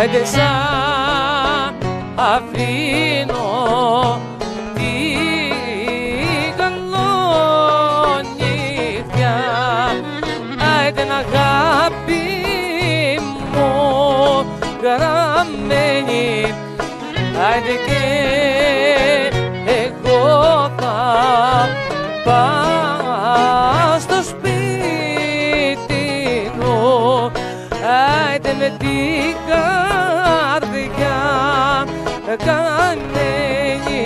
άιντε σαν αφήνω τη καλονύχτια, άιντε να αγάπη μου γραμμένη, άιντε και εγώ θα πάω στο σπίτι μου, άιντε με την καρδιά καμένη.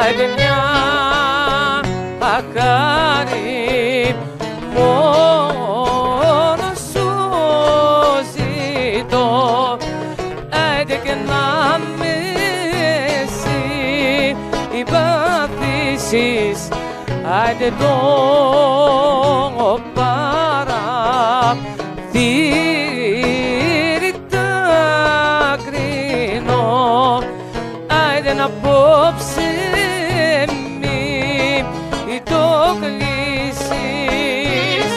Άιντε μια αχάρη μόνο σου ζητώ, άιντε και να με συμπαθήσεις, άιντε το παραθύρι τα κρίνω, άιντε να απόψε μη το κλείσεις.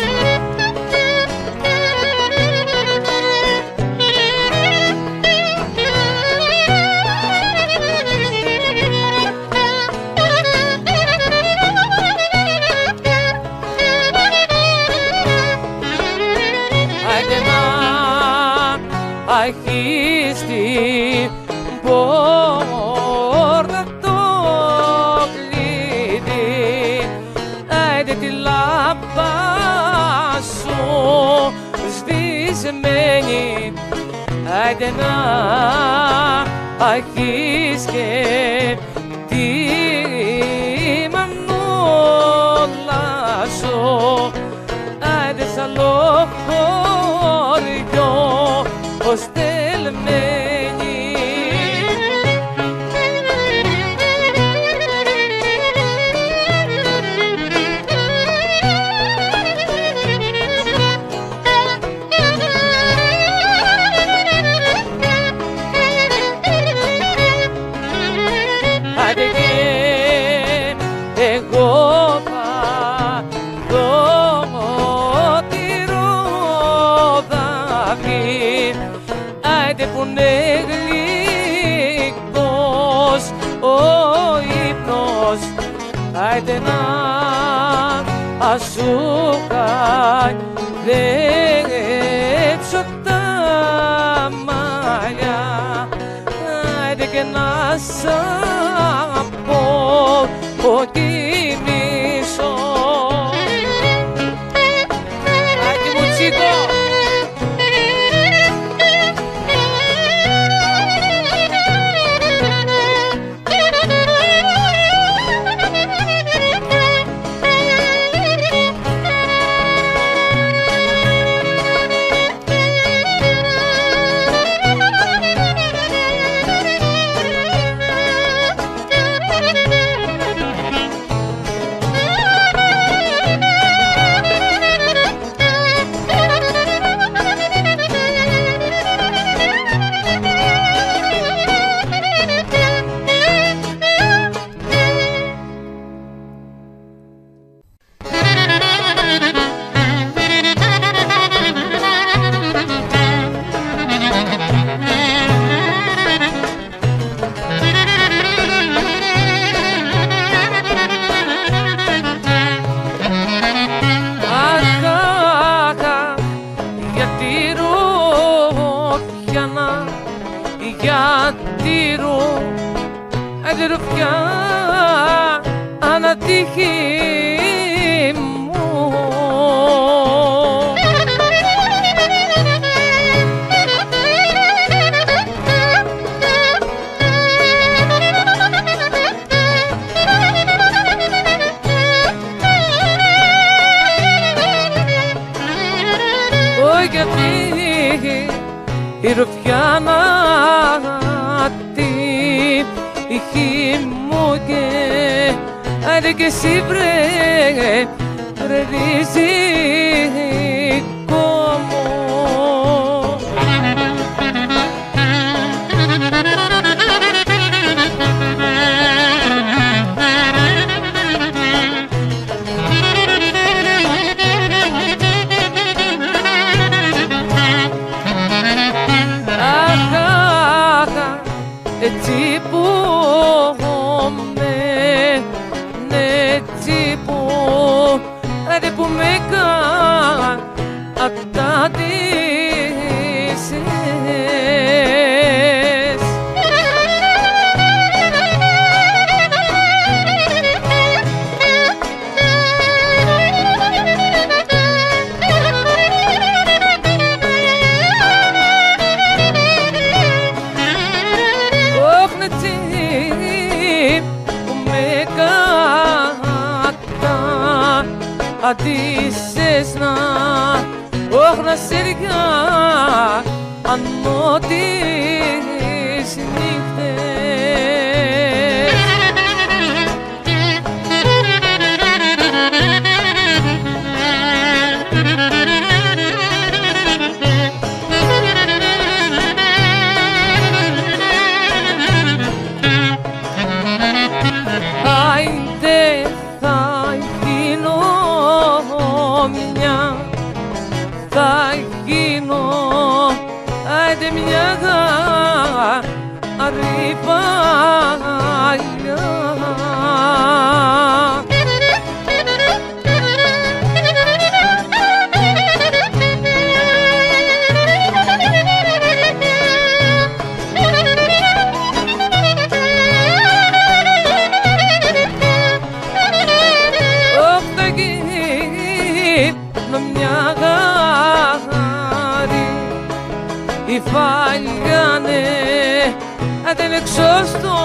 Άιντε να αρχίσει την πόρτα το κλειδί, άιντε τη λάμπα σου σβησμένη, άιντε να αρχίσει και τη μανούλα σου, άιντε σαν λοχωριό στελμένη. Άιντε και εγώ θα δω τη ρόδαφη, άιντε που είναι γλυκός ο ύπνος, άιντε να σου χαϊδέψω τα μαλλιά, άιντε και να σ' αποκοιμήσω. Άιντε μου τσίκο. Ρουφιά ανατύχη μου. Γιατί η ρουφιά τύχη μου και άντε και εσύ βρε ριζικό μου. Αντίσες να όχνα σειριά ανώ τις νύχτες. Άιντε θα γίνω μια, θα γίνω άντε μια αρρυπάλια. Η φάλιανε δεν εξωστώ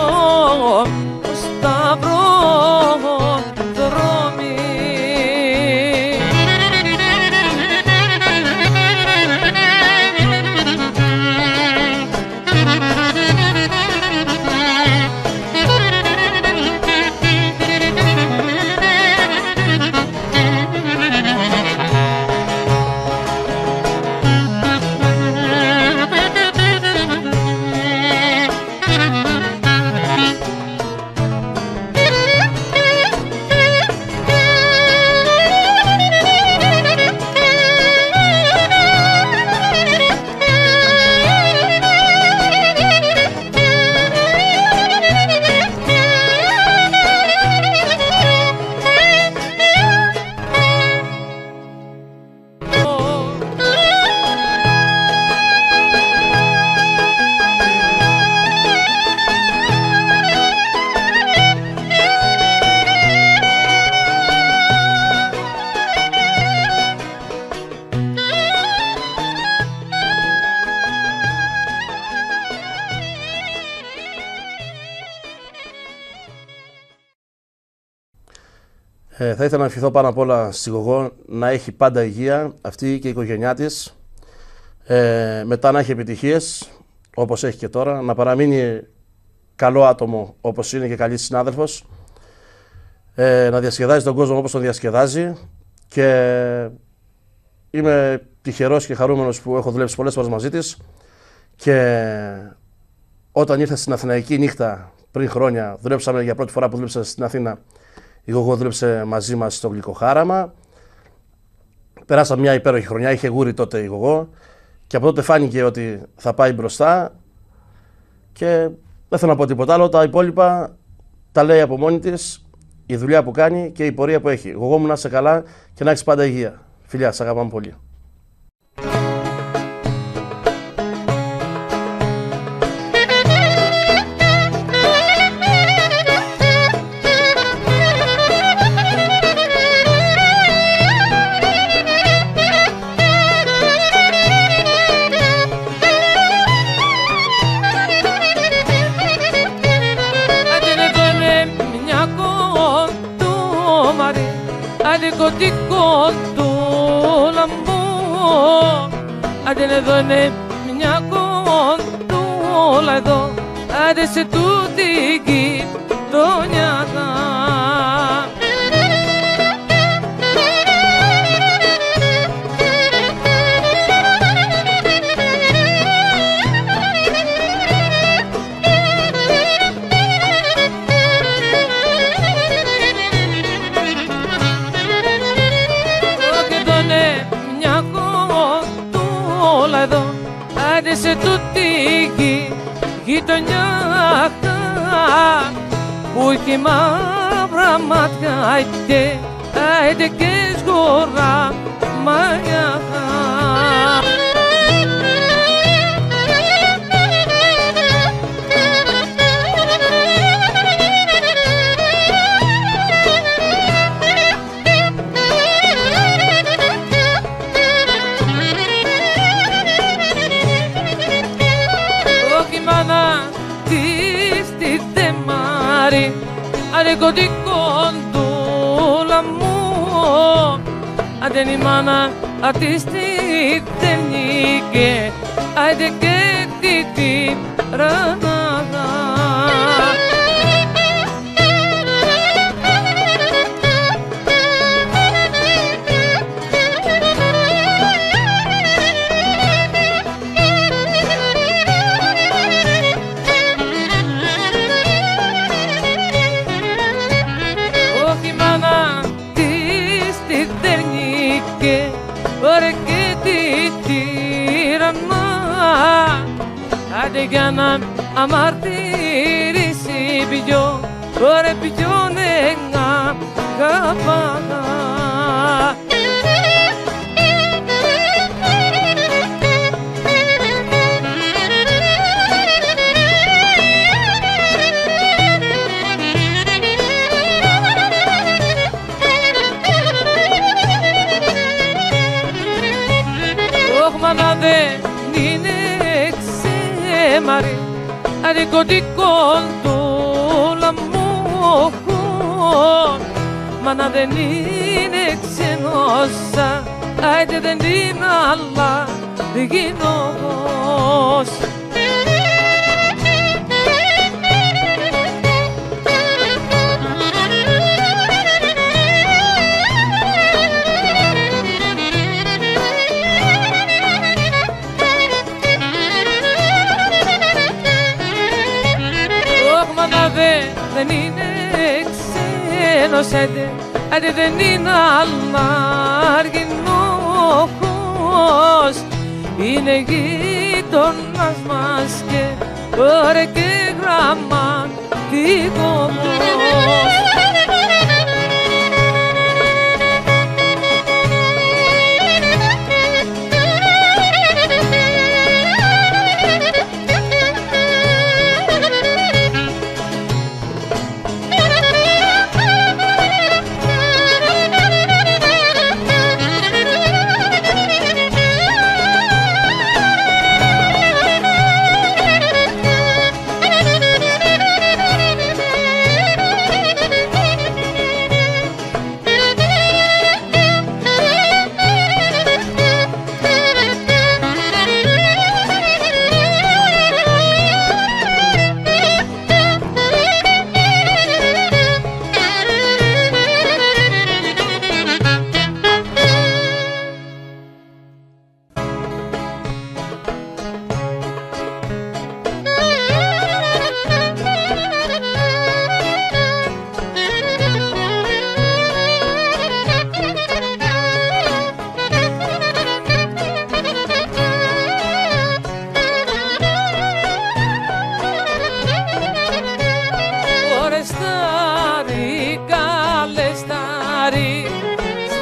σταυρό δρόμι. Θα ήθελα να ευχηθώ πάνω απ' όλα στη Γογό να έχει πάντα υγεία, αυτή και η οικογένειά της, μετά να έχει επιτυχίες όπως έχει και τώρα, να παραμείνει καλό άτομο όπως είναι και καλή συνάδελφος, να διασκεδάζει τον κόσμο όπως τον διασκεδάζει, και είμαι τυχερός και χαρούμενος που έχω δουλέψει πολλές φορές μαζί της, και όταν ήρθα στην Αθηναϊκή νύχτα πριν χρόνια, δουλέψαμε για πρώτη φορά που δούλεψα στην Αθήνα. Η Γογό δούλεψε μαζί μας στο Γλυκοχάραμα. Περάσαμε μια υπέροχη χρονιά, είχε γούρι τότε η Γογό, και από τότε φάνηκε ότι θα πάει μπροστά, και δεν θέλω να πω τίποτα άλλο. Τα υπόλοιπα τα λέει από μόνη της, η δουλειά που κάνει και η πορεία που έχει. Γογό μου, να είσαι καλά και να έχεις πάντα υγεία. Φιλιά, σ' αγαπάμε πολύ. Κωτικό του λαμπού, άντε εδώ είναι μια κοντούλα εδώ, άντε σε τούτη γειτονιά. Άντε σε τούτη γειτονιά που έχει μαύρα μάτια, άιντε και σγορά κοντούλα μου, αν δεν η μάνα ατίστη δεν νίκε, άιντε και τη ρανάδα. Ωραία και τη τύρανα, άντε για να αμαρτυρήσει πιο, ωραία πιο νεγά καπάνα. Μάνα δεν είναι ξέμαρη, άντε κοντούλα μου, μάνα δεν είναι ξενόσα, άντε δεν είναι άλλα γινός. Δεν είναι ξένος, άντε δεν είναι αλλαργινός, είναι γείτονας μας και ωραία και γραμματικός.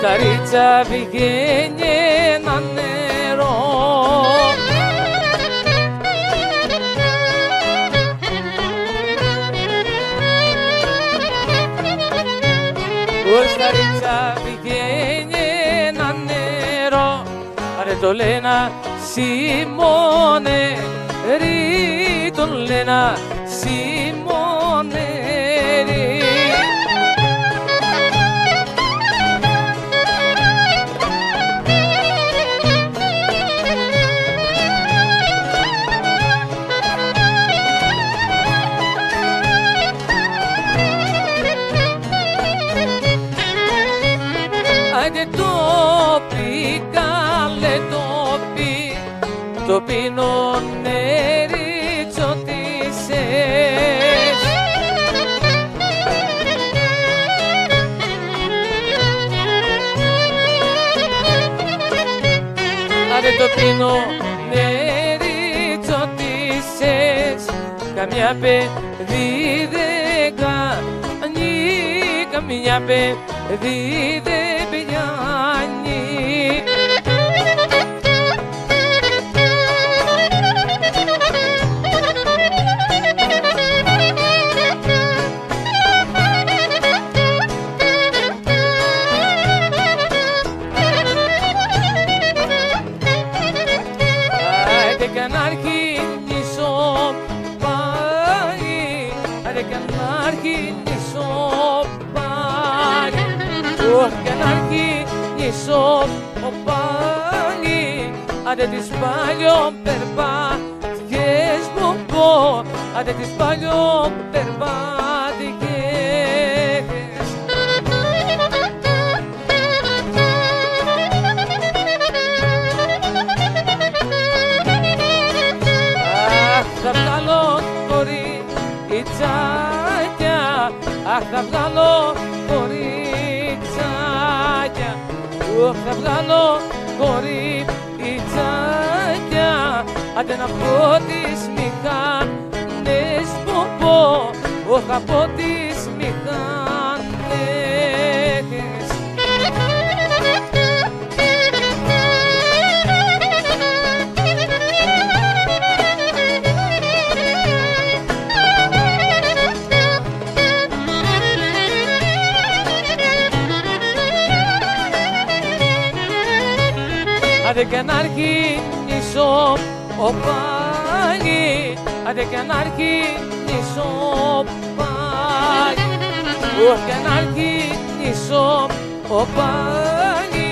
Στα ρίτσα πηγαίνει ένα νερό, στα ρίτσα πηγαίνει ένα νερό, άρε το λένα Σιμώνε, ρί τον λένα Σιμώνε ρί. Άιντε τόπι, καλέ τόπι, το πίνω νερίτσο τίσες. Άιντε το πίνω νερίτσο τίσες, καμιά παιδί δεν κάνει, καμιά παιδί δεν πιάνει. Άιντε κι αν αρχινήσω πάει, άιντε κι αν αρχινήσω αρχίσω πάλι, άντε τις παλιοπερπάτικες μου πω, άντε τις παλιοπερπάτικες. Αχ, θα βγάλω κοριτσάκια, αχ, θα βγάλω κοριτσάκια, θα βγάλω κοριτσάκια, άντε να πω τις μηχανές που πω, όχι από τις μηχανές. Άντε και να αρχίσω πάλι, άντε και να αρχίσω πάλι, όχι και να αρχίσω πάλι,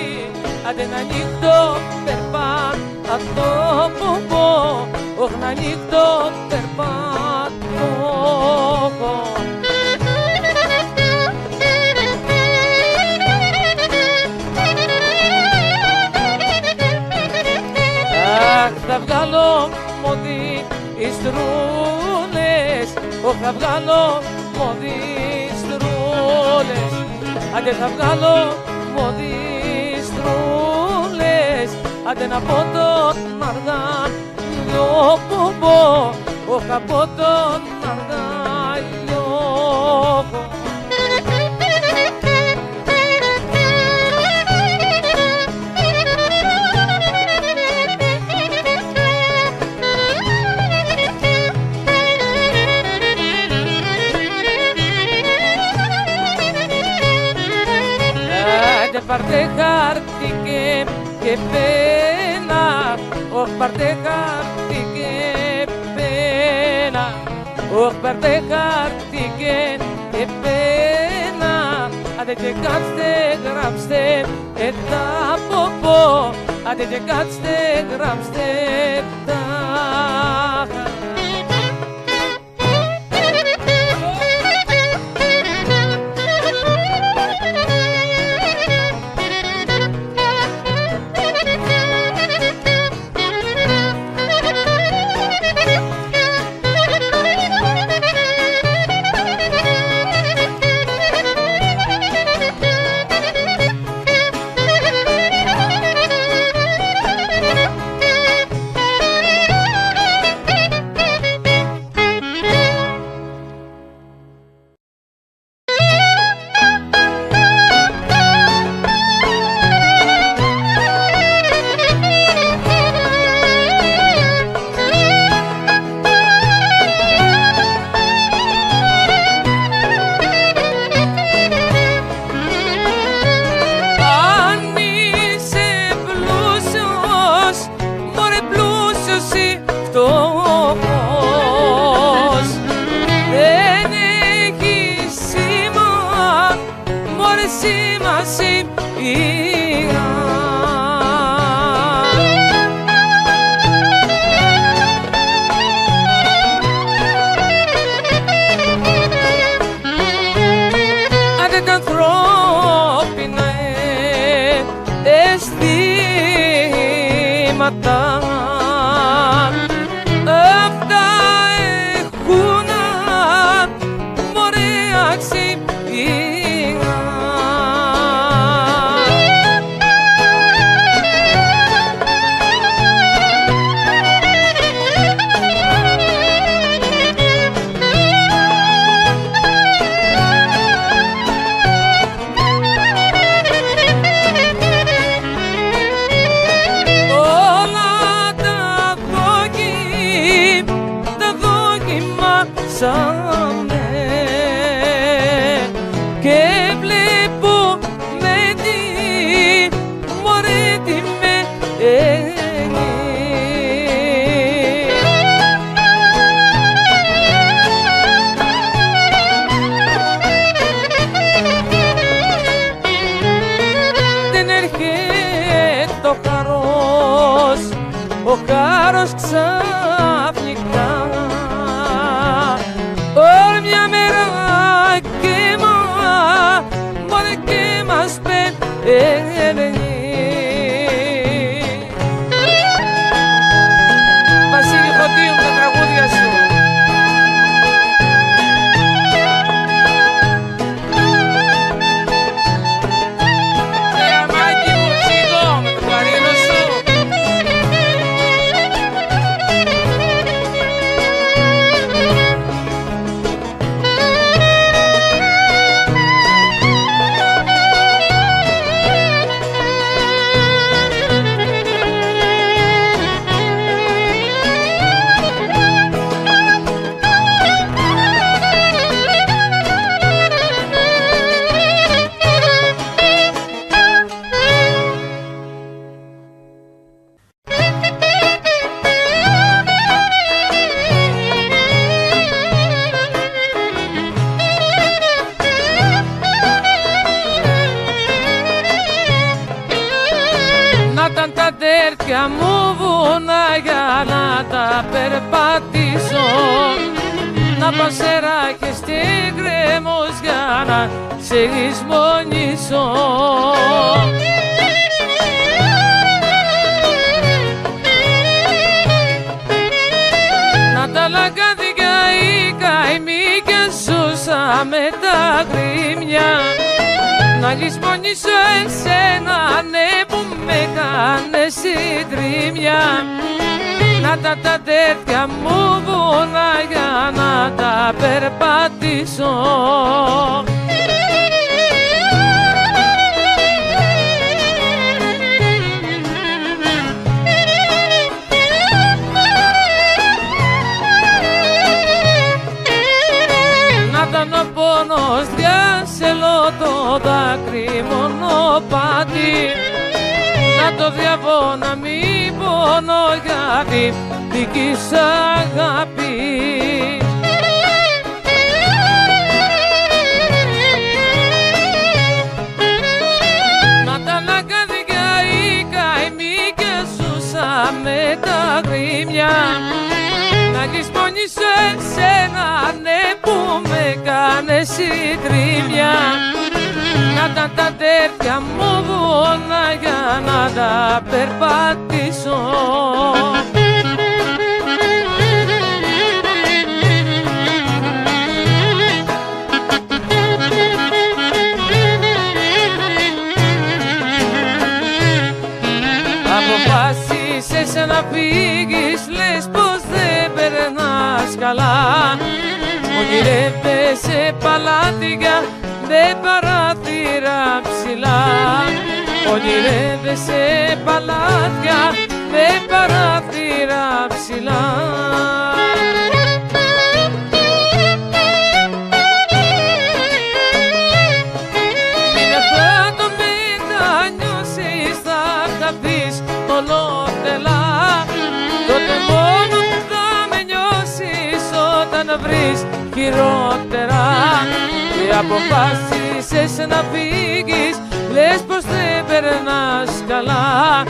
άντε να νύχτω περπατώ που πω, όχι να νύχτω περπατώ. Θα βγάλω μοδιστρούλες, όχι θα βγάλω μοδιστρούλες, άντε θα βγάλω μοδιστρούλες, άντε να πω τον αργάλιο που πω, όχι από τον αργάλιο. Πάρτε χάρτη και πένα, όχι πάρτε χάρτη και πένα, όχι πάρτε χάρτη και πένα, άντε και κάτσετε γράψτε τα ποπό, άντε και κάτσετε γράψτε τα. Αυτά έχουν μωρέ αξία. Όλα ο χάρος ξαφνικά. Όλη μια μέρα μόνο και μας πεθαίνει. Βασίλη Φωτίου, τα τραγούδια σου. Μου βουνά για να τα περπατήσω, να πάω σε ράχες στη γκρέμος για να σε λησμονήσω. Να τα λαγκάδια οι καημοί και ζούσα με τα γκρίμια, να λησμονήσω εσένα, ναι, που με κάνες συντρίμια. Να τα τέτοια μου βουνά για να τα περπατήσω. Να ήταν ο πόνος διάσελο το δάκρυ μονοπάτι, να το διαβώ να μην πονώ για τη δική σ' αγάπη. Να τα λαγκάδια οι καημοί και ζούσα με τα γκρίμια, να λησμονήσω εσένα, ναι, που με κάνες συντρίμια. Να τα τέτοια μου βουνά για να τα περπατήσω. Αποφάσισες να φύγεις, λες πως δεν περνάς καλά. Ονειρεύεσαι παλάτια με παράθυρα ψηλά. Ονειρεύεσαι παλάτια με παράθυρα ψηλά. Μην αυτά το μετανιώσεις, θα χαθείς ολότελα. Τότε μόνο θα με νιώσεις όταν βρεις χειρότερα. Και αποφάσισες να φύγεις, λες πως δεν περνάς καλά.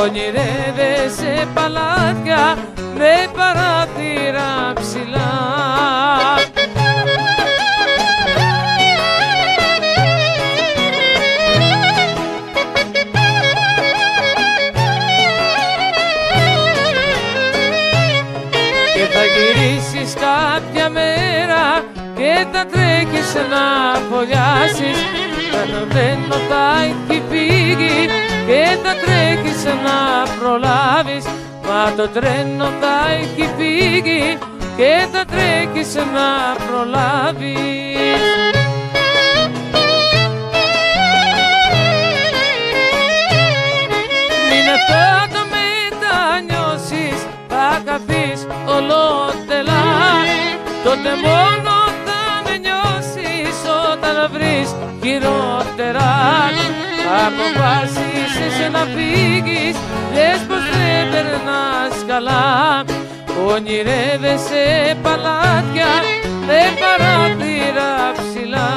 Ονειρεύεσαι παλάτια με παράθυρα ψηλά. Και θα γυρίσεις κάποια μέρα και θα τρέχεις να φωλιάσεις. Το τρένο θα έχει φύγει και θα τρέχεις να προλάβεις. Μα το τρένο θα έχει φύγει και θα τρέχεις να προλάβεις. Μην αυτό το μετανιώσεις, θα χαθείς ολότελα. Τότε μόνο θα με νιώσεις όταν βρεις χειρότερα. Αποφάσισες να φύγεις, λες πως δεν περνάς καλά. Ονειρεύεσαι παλάτια με παράθυρα ψηλά.